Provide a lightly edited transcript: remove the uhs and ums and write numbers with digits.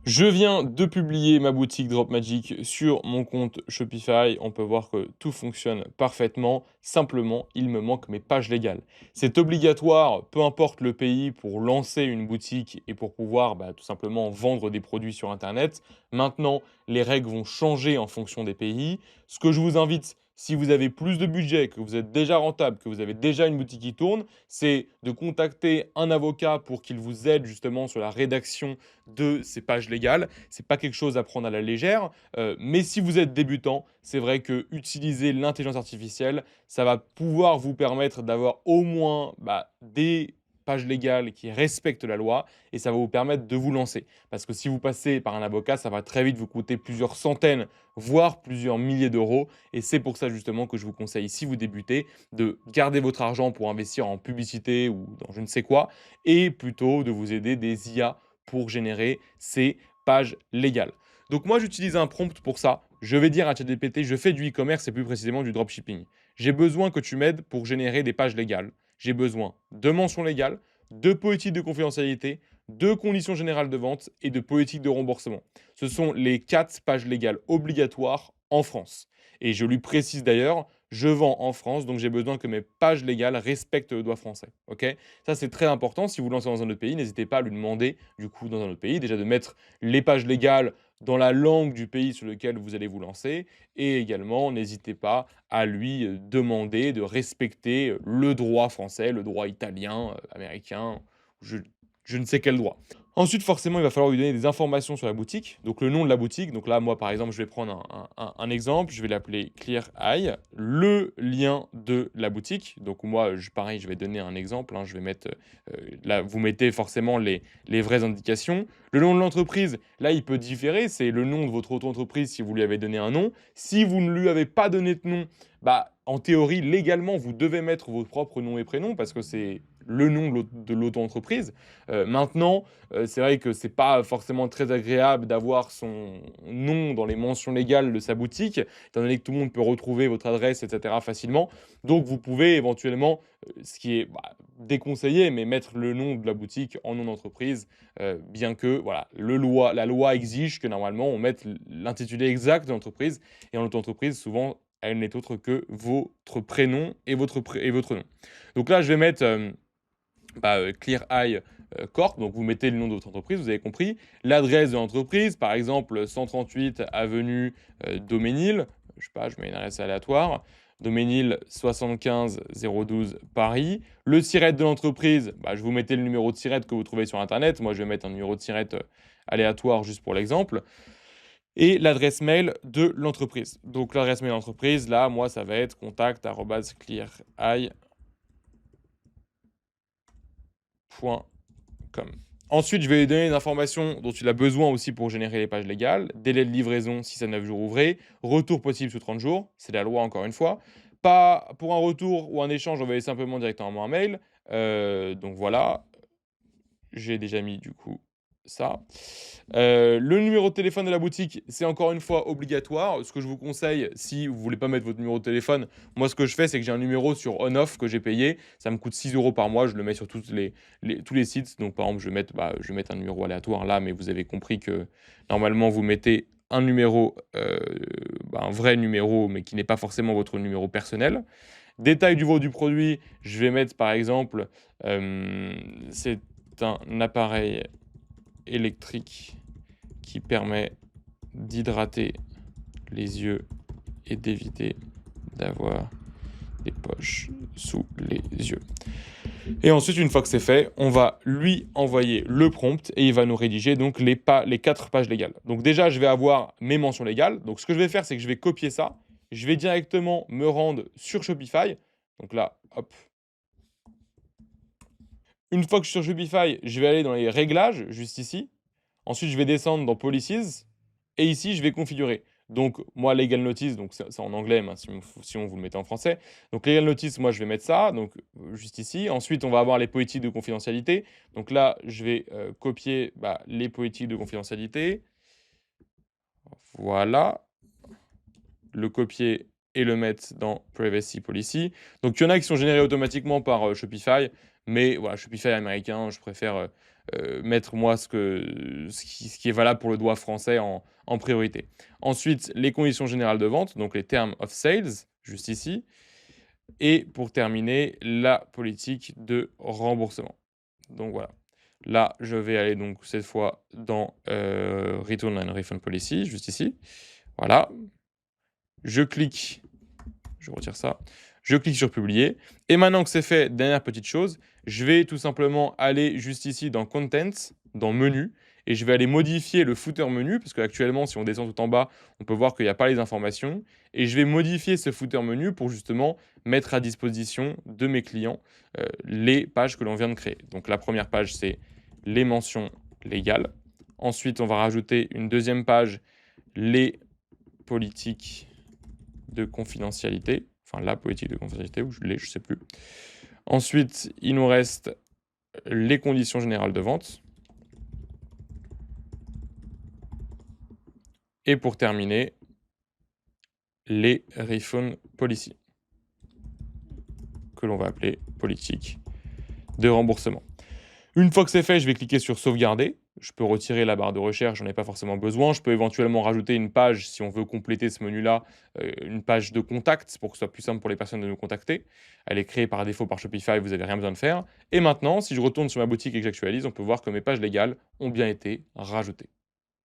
Je viens de publier ma boutique Dropmagic sur mon compte Shopify. On peut voir que tout fonctionne parfaitement. Simplement, il me manque mes pages légales. C'est obligatoire, peu importe le pays, pour lancer une boutique et pour pouvoir tout simplement vendre des produits sur Internet. Maintenant, les règles vont changer en fonction des pays. Ce que je vous invite, si vous avez plus de budget, que vous êtes déjà rentable, que vous avez déjà une boutique qui tourne, c'est de contacter un avocat pour qu'il vous aide justement sur la rédaction de ces pages légales. C'est pas quelque chose à prendre à la légère, mais si vous êtes débutant, c'est vrai que utiliser l'intelligence artificielle, ça va pouvoir vous permettre d'avoir au moins des pages légales qui respectent la loi et ça va vous permettre de vous lancer. Parce que si vous passez par un avocat, ça va très vite vous coûter plusieurs centaines, voire plusieurs milliers d'euros. Et c'est pour ça justement que je vous conseille, si vous débutez, de garder votre argent pour investir en publicité ou dans je ne sais quoi, et plutôt de vous aider des IA pour générer ces pages légales. Donc moi, j'utilise un prompt pour ça. Je vais dire à ChatGPT, je fais du e-commerce et plus précisément du dropshipping. J'ai besoin que tu m'aides pour générer des pages légales. J'ai besoin de mentions légales, de politique de confidentialité, de conditions générales de vente et de politique de remboursement. Ce sont les 4 pages légales obligatoires en France. Et je lui précise d'ailleurs, je vends en France, donc j'ai besoin que mes pages légales respectent le droit français. Ok? Ça, c'est très important. Si vous lancez dans un autre pays, n'hésitez pas à lui demander, du coup, dans un autre pays, déjà de mettre les pages légales dans la langue du pays sur lequel vous allez vous lancer. Et également, n'hésitez pas à lui demander de respecter le droit français, le droit italien, américain, je, je ne sais quel droit. Ensuite, forcément, il va falloir lui donner des informations sur la boutique. Donc, le nom de la boutique. Donc là, moi, par exemple, je vais prendre un exemple. Je vais l'appeler Clear Eye. Le lien de la boutique. Donc, moi, pareil, je vais donner un exemple. Je vais mettre, là, vous mettez forcément les vraies indications. Le nom de l'entreprise, là, il peut différer. C'est le nom de votre auto-entreprise si vous lui avez donné un nom. Si vous ne lui avez pas donné de nom, en théorie, légalement, vous devez mettre votre propre nom et prénom parce que c'est le nom de l'auto-entreprise. Maintenant, c'est vrai que c'est pas forcément très agréable d'avoir son nom dans les mentions légales de sa boutique, étant donné que tout le monde peut retrouver votre adresse, etc. facilement. Donc vous pouvez éventuellement, ce qui est déconseillé, mais mettre le nom de la boutique en nom d'entreprise, bien que voilà, la loi exige que normalement on mette l'intitulé exact de l'entreprise. Et en auto-entreprise, souvent, elle n'est autre que votre prénom et votre nom. Donc là, je vais mettre Clear Eye Corp. Donc vous mettez le nom de votre entreprise, vous avez compris. L'adresse de l'entreprise, par exemple 138 avenue Daumesnil. Je sais pas, je mets une adresse aléatoire. Daumesnil 75 012 Paris. Le SIRET de l'entreprise, je vous mettez le numéro de SIRET que vous trouvez sur Internet. Moi, je vais mettre un numéro de SIRET aléatoire juste pour l'exemple. Et l'adresse mail de l'entreprise. Donc l'adresse mail de l'entreprise, là, moi, ça va être contact@cleareye.com. Ensuite, je vais lui donner les informations dont il a besoin aussi pour générer les pages légales. Délai de livraison 6 à 9 jours ouvrés. Retour possible sous 30 jours. C'est la loi encore une fois. Pas pour un retour ou un échange, envoyez simplement directement un mail. Donc voilà, j'ai déjà mis du coup ça. Le numéro de téléphone de la boutique, c'est encore une fois obligatoire. Ce que je vous conseille, si vous voulez pas mettre votre numéro de téléphone, moi ce que je fais, c'est que j'ai un numéro sur on-off que j'ai payé. Ça me coûte 6 euros par mois. Je le mets sur tous les sites. Donc par exemple, je vais mettre un numéro aléatoire là, mais vous avez compris que normalement, vous mettez un numéro, un vrai numéro, mais qui n'est pas forcément votre numéro personnel. Détail du du produit, je vais mettre par exemple, c'est un appareil électrique qui permet d'hydrater les yeux et d'éviter d'avoir des poches sous les yeux. Et ensuite, une fois que c'est fait, on va lui envoyer le prompt et il va nous rédiger donc les 4 pages légales. Donc déjà, je vais avoir mes mentions légales. Donc ce que je vais faire, c'est que je vais copier ça. Je vais directement me rendre sur Shopify. Donc là, hop. Une fois que je suis sur Shopify, je vais aller dans les réglages, juste ici. Ensuite, je vais descendre dans Policies et ici, je vais configurer. Donc, moi, Legal Notice, donc c'est en anglais, mais si on vous le mettez en français. Donc, Legal Notice, moi, je vais mettre ça, donc juste ici. Ensuite, on va avoir les politiques de confidentialité. Donc là, je vais copier les politiques de confidentialité. Voilà. Le copier et le mettre dans Privacy Policy. Donc, il y en a qui sont générés automatiquement par Shopify. Mais voilà, Shopify américain, je préfère mettre moi ce qui est valable pour le droit français en priorité. Ensuite, les conditions générales de vente, donc les terms of sales, juste ici. Et pour terminer, la politique de remboursement. Donc voilà. Là, je vais aller donc cette fois dans Return and Refund Policy, juste ici. Voilà. Je clique, je retire ça. Je clique sur publier. Et maintenant que c'est fait, dernière petite chose, je vais tout simplement aller juste ici dans Contents, dans Menu, et je vais aller modifier le footer menu, parce qu'actuellement, si on descend tout en bas, on peut voir qu'il n'y a pas les informations. Et je vais modifier ce footer menu pour justement mettre à disposition de mes clients les pages que l'on vient de créer. Donc la première page, c'est les mentions légales. Ensuite, on va rajouter une deuxième page, les politiques de confidentialité. Enfin, la politique de confidentialité, ou je ne sais plus. Ensuite, il nous reste les conditions générales de vente. Et pour terminer, les refund policy, que l'on va appeler politique de remboursement. Une fois que c'est fait, je vais cliquer sur sauvegarder. Je peux retirer la barre de recherche, j'en ai pas forcément besoin. Je peux éventuellement rajouter une page, si on veut compléter ce menu-là, une page de contact pour que ce soit plus simple pour les personnes de nous contacter. Elle est créée par défaut par Shopify, vous n'avez rien besoin de faire. Et maintenant, si je retourne sur ma boutique et que j'actualise, on peut voir que mes pages légales ont bien été rajoutées.